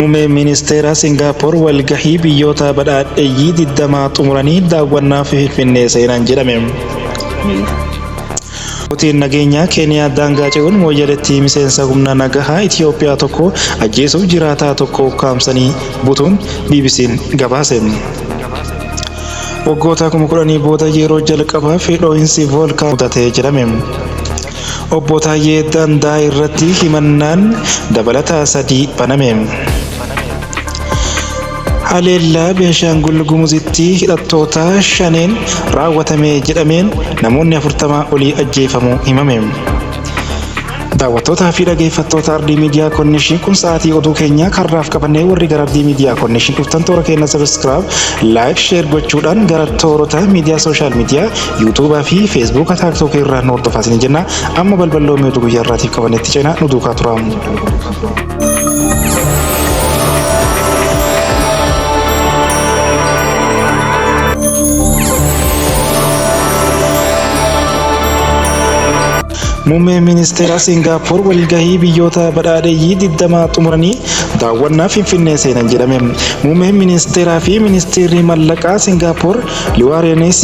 Muummeen ministeera Singaapoor walgahii biyyoota badhaadheeyyii 20 xumuranii daawwannaaf Finfinnee seenan jedhame. Mootiin nageenyaa Keeniyaa daangaa ce'uun mooyyaleetti miseensa humna nagahaa Itoophiyaa tokko ajjeesuuf jiraataa tokko ukkaamsanii butuun BBC'n gabaase. Waggoota 10 booda yeroo jalqabaaf dhoohinsi voolkaanoo mudate jedhame. Obbo Taayyee Danda'a irratti himannaan dabalataa 3 baname. Haleellaa Beenshaangul Gumuzitti hidhattoota 5 raawwatame jedhameen namoonni 40 olii ajjeefamuu himame. Daawwattootaa fi dhaggeeffattoota Ardii Miidiyaa Konnekshin kun sa'aatii oduu keenyaa karraaf qabannee warri gara Ardii Miidiyaa Konnekshin dhuftan toora keenya sabiskiraayib, laayik, sheer gochuudhaan gara toorota miidiyaa sooshaal miidiyaa yuutuubaa fi feesbuuka taaktook irraa nu hordofaa isin jenna. Amma balballoomii oduu guyyaa irraatiif qabannetti ceenaa nu duukaa tura. Muummeen ministeera Singaapoor walgahii biyyoota badhaadheeyyii 20 xumuranii daawwannaaf Finfinnee seenan jedhame. Muummeen ministeeraa fi ministeerri mallaqaa Singaapoor Liwaareenis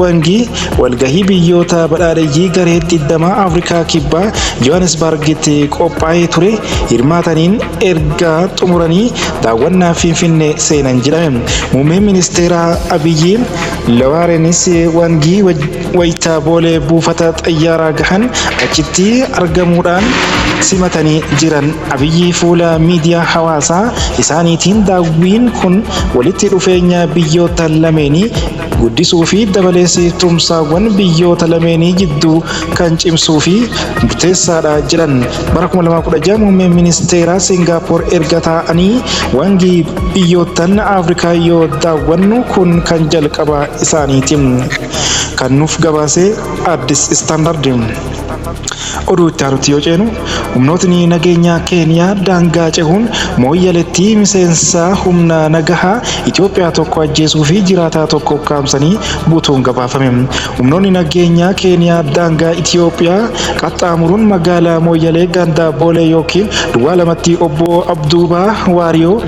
Wangii walgahii biyyoota badhaadheeyyii garee 20 Afrikaa Kibbaa Johannesburgitti qophaa'ee ture hirmaataniin erga xumuranii daawwannaaf Finfinnee seenan jedhame. Muummeen ministeeraa Abiyyi Liwaareenis Wangii wayitaa boolee buufata xayyaaraa gahan achitti argamuudhaan simatanii jiran. Abiyyi fuula miidiyaa hawaasaa isaaniitiin daawwiin kun walitti dhufeenya biyyoota lameenii guddisuu fi dabalees tumsaawwan biyyoota lameenii jidduu kan cimsuu fi murteessaadha jedhan. Bara 2016 muummeen ministeeraa Singaapoor erga ta'anii Wangii biyyoottan Afrikaa yoo daawwannu kun kan jalqaba isaaniitiin. Kan nuuf gabaase Addis Standard. Oduu itti aanutti yoo ceenu humnootni nageenyaa Keeniyaa daangaa ce'uun mooyyaleetti miseensa humna nagahaa Itoophiyaa tokko ajjeesuu fi jiraataa tokko ukkaamsanii butuun gabaafame. Humnoonni nageenyaa Keeniyaa daangaa Itoophiyaa qaxxaamuruun magaalaa mooyyalee ganda boolee yookiin duwwaa lamatti obbo Abduubaa Waariyoo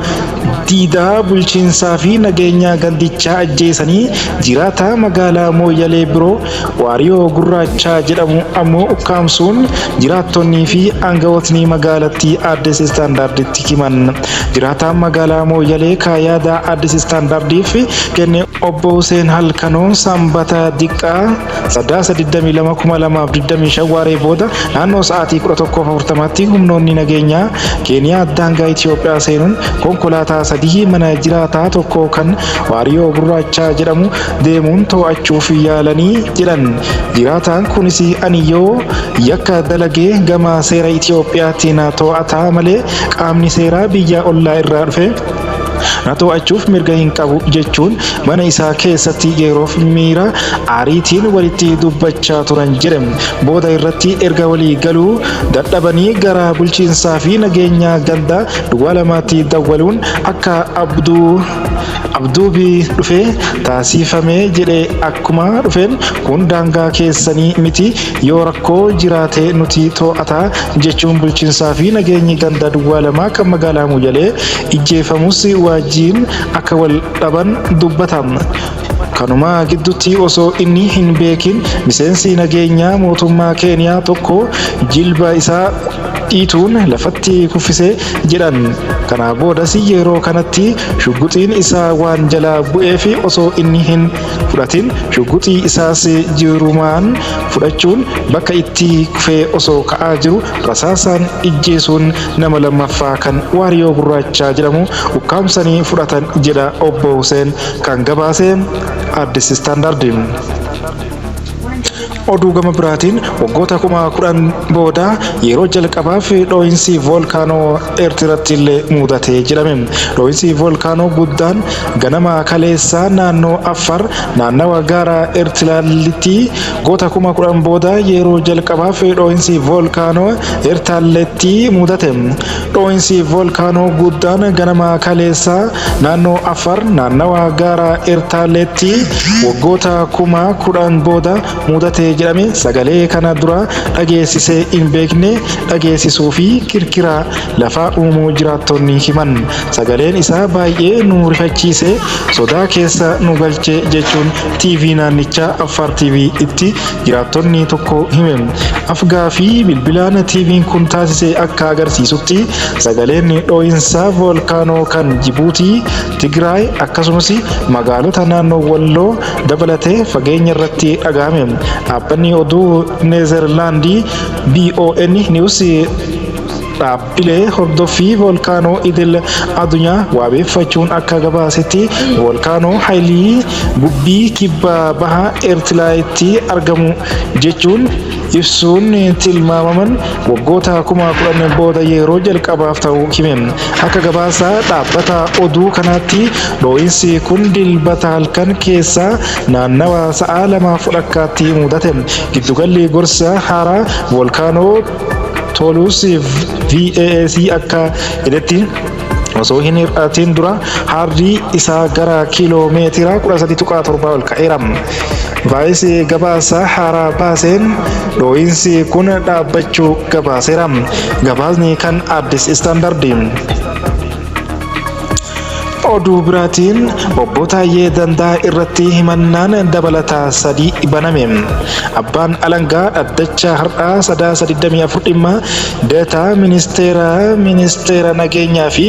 diidaa bulchiinsaa fi nageenya gandichaa ajjeesanii jiraataa magaalaa mooyyalee biroo Waariyoo Gurraachaa jedhamu ammoo ukkaamsuun jiraattonnii fi aangawootni magaalattii Addis Standarditti himan. Jiraataan magaalaa mooyyalee kaayaada Addis Standardiif kenne obbo Huseen Halkanoo Sanbata Diqqaa 22/2025 waaree booda naannoo sa'aatii 11:40tti humnoonni nageenyaa Keeniyaa daangaa Itoophiyaa seenuun konkolaataa 3 mana jiraataa tokko kan Waariyoo Gurraachaa jedhamu deemuun to'achuuf yaalanii jedhan. Jiraataan kunis ani yoo yakka dalagee gama seera Itoophiyaatiin to'ataa malee qaamni seeraa biyya ollaa irraa dhufe na to'achuuf mirga hin qabu jechuun mana isaa keessatti yeroof miira aariitiin walitti dubbachaa turan jedhe. Booda irratti erga walii galuu dadhabanii gara bulchiinsaa fi nageenya gandaa duwwaa lamaatti dawwaluun akka abduubii dhufee taasifamee jedhe. Akkuma dhufeen kun daangaa keessanii miti yoo rakkoo jiraate nuti to'ataa jechuun bulchiinsaa fi nageenyi gandaa duwwaa lamaa kan magaalaa mooyyalee ijjeefamus wajjiin akka wal dhaban dubbatama. Kanuma gidduutti osoo inni hin beekin miseensi nageenyaa mootummaa Keeniyaa tokko jilba isaa dhiituun lafatti kuffisee jedhan. Kana boodas yeroo kanatti shugguxiin isaa waan jalaa bu'eef osoo inni hin fudhatin shugguxii isaas jirumaan fudhachuun bakka itti kufee osoo ka'aa jiru rasaasaan ijjeesuun nama lammaffaa kan Waariyoo Gurraachaa jedhamu ukkaamsanii fudhatan jedha obbo Huseen kan gabaase Addis Standard. Oduu gama biraatiin waggoota 10 booda yeroo jalqabaaf dhoohinsi voolkaanoo Eertiraatti illee mudate jedhame. Dhoohinsi voolkaanoo guddaan ganama kaleessaa naannoo Affaar naannawa gaara Eertiraatti waggoota 10 booda yeroo jalqabaaf dhoohinsi voolkaanoo Eertiraatti mudate. Dhoohinsi voolkaanoo guddaan ganama kaleessaa naannoo Affaar naannawa gaara Eertiraatti waggoota 10 booda mudate jedhame sagalee kana dura dhageessisee hin beekne dhageessisuu fi kirkira lafaa uumuu jiraattonni himan. Sagaleen isaa baay'ee nu rifachiise sodaa keessa nu galche jechuun TV naannichaa Affaar TV itti jiraattonni tokko hime. Afgaa fi bilbilaan TV'n kun taasise akka agarsiisutti sagaleen dhoo'insa volkaanoo kan Jibuutii, Tigraay akkasumas magaalota naannoo Walloo dabalatee fageenya irratti dhagahame. Dhaabbanni oduu Neezerlaandii BON News dhaabbilee hordoffii volkaanoo idil addunyaa waabeeffachuun akka gabaasetti volkaanoo haayilii bubbii kibba baha eertilaayitti argamu jechuun ibsuun tilmaamaman waggoota 10,000 booda yeroo jalqabaaf ta'uu hime. Akka gabaasa dhaabbata oduu kanaatti dhoo'insi kun dilbata halkan keessaa naannawa sa'a 2:00 mudate. Giddugalli gorsa haaraa volkaanoo Tolus VAC akka jedhetti osoo hin hir'atiin dura harri isaa gara kiiloomeetira 13.7 ol ka'eera. Vaayis gabaasa haaraa baaseen dhoo'insi kun dhaabbachuu gabaaseera. Gabaasni kan Addis Istaandardi. Oduu biraatiin obbo Taayyee Danda'a irratti himannaan dabalataa 3 baname. Abbaan alangaa dhaddacha har'aa sadaasa 24 dhimma deetaa ministeera nageenyaa fi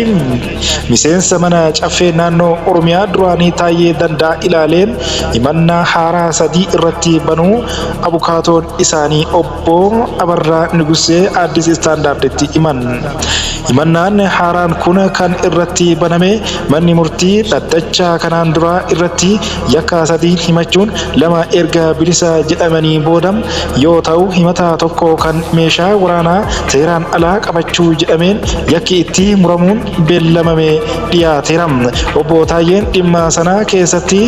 miseensa mana caffee naannoo Oromiyaa duraanii Taayyee Danda'a ilaaleen himannaa haaraa 3 irratti banuu abukaatoon isaanii obbo Abarraa Nugusee Addis Istaandarditti himan. Himannaan haaraan kun kan irratti baname manni murtii dhaddacha kanaan dura irratti yakka 3 himachuun 2 erga bilisa jedhamanii booda yoo ta'u himata tokko kan meeshaa waraanaa seeraan alaa qabachuu jedhameen yakki itti muramuun beellamamee dhiyaateera. Obbo Taayyeen dhimma sana keessatti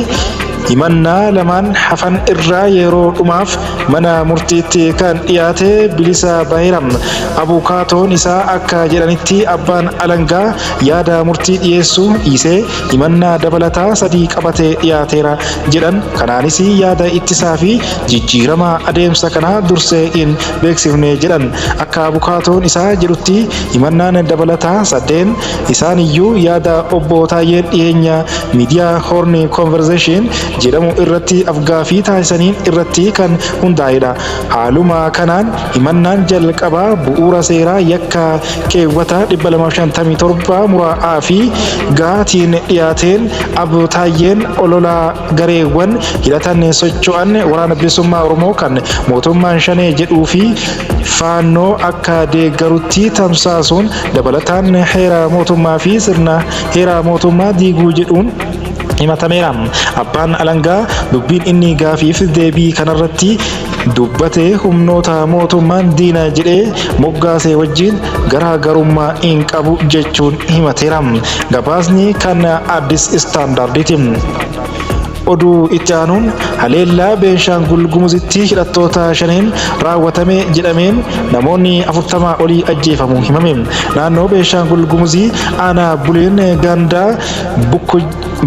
himannaa lamaan hafan irraa yeroo dhumaaf mana murtiitti kan dhiyaate bilisa baheera. Abukaatoon isaa akka jedhanitti abbaan alangaa yaada murtii dhiyeessuu dhiisee himannaa dabalataa 3 qabatee dhiyaateera jedhan. Kanaanis yaada ittisaa fi jijjiirama adeemsa kanaa dursee hin beeksifne jedhan. Akka abukaatoon isaa jedhutti himannaan dabalataa 8 isaaniyyuu yaada obbo Taayyeen dhiyeenya miidiyaa Horn Conversation jedhamu irratti afgaaffii taasisaniin irratti kan hundaa'edha. Haaluma kanaan himannaan jalqabaa bu'uura seeraa yakka keewwata 257 mura'aa fi gaatiin dhiyaateen Abbo Taayyeen ololaa gareewwan hidhatan socho'an waraana bilisummaa Oromoo kan mootummaan shanee jedhuu fi faannoo akka deeggarutti tamsaasuun dabalataan heera mootummaa fi sirna heera mootummaa diiguu jedhuun himatameera. Abbaan alangaa dubbiin inni gaafiif deebii kanarratti dubbate humnoota mootummaan diina jedhee moggaasee wajjin garaagarummaa hin qabu jechuun himateera. Gabaasni kan Addis Istaandardiiti. Oduu itti aanuun haleellaa Beenshaangul Gumuzitti hidhattoota shaneen raawwatame jedhameen namoonni 40 olii ajjeefamuu himame. Naannoo Beenshaangul Gumuzii aanaa Buleen Gandaa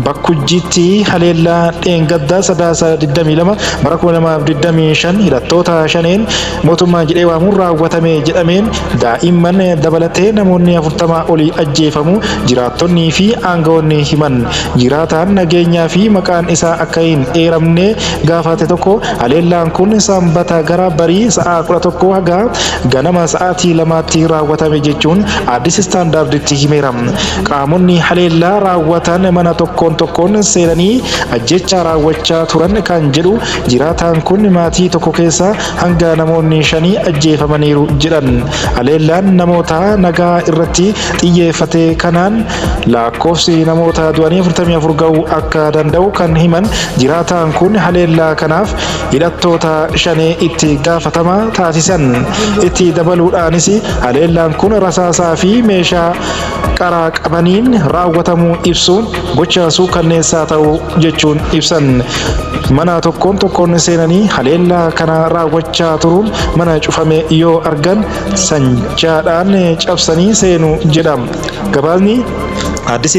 Bakkujjiitti haleellaa dheengaddaa sadaasa 22 bara 2025 hidhattoota shaneen mootummaa jedhee waamuun raawwatame jedhameen daa'imman dabalatee namoonni 40 olii ajjeefamuu jiraattonnii fi aangawoonni himan. Jiraataan nageenyaa fi maqaan isaa akka hin eeramne gaafate tokko haleellaan kun sanbata gara barii sa'a 11 haga ganama sa'aatii 2tti raawwatame jechuun Addis Istaandarditti himeera. Qaamonni haleellaa raawwatan mana tokkoon seenanii ajjecha raawwachaa turan kan jedhu jiraataan kun maatii tokko keessa hanga namoonni 5 ajjeefamaniiru jedhan. Haleellaan namoota nagaa irratti xiyyeeffate kanaan lakkoofsi namoota du'anii 44 ga'uu akka danda'u kan himan jiraataan kun haleellaa kanaaf hidhattoota shanee itti gaafatama taasisan. Itti dabaluudhaanis haleellaan kun rasaasaa fi meeshaa qaraa qabaniin raawwatamuu ibsuun gocha suukanneessaa ta'uu jechuun ibsan. Mana tokkoon seenanii haleellaa kana raawwachaa turuun mana cufame yoo argan sanjaadhaan cabsanii seenuu jedhama. Gabaasni Addis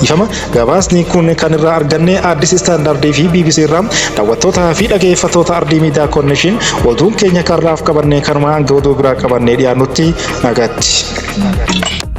ifama gabaasni kun kan irraa arganne Addis Standardii fi BBC irraa daawwattootaa fi dhaggeeffattoota Ardii Miidiyaa Koorneeshin oduun keenya karraaf qabannee kanuma hanga oduu biraa qabannee dhiyaannutti nagaatti.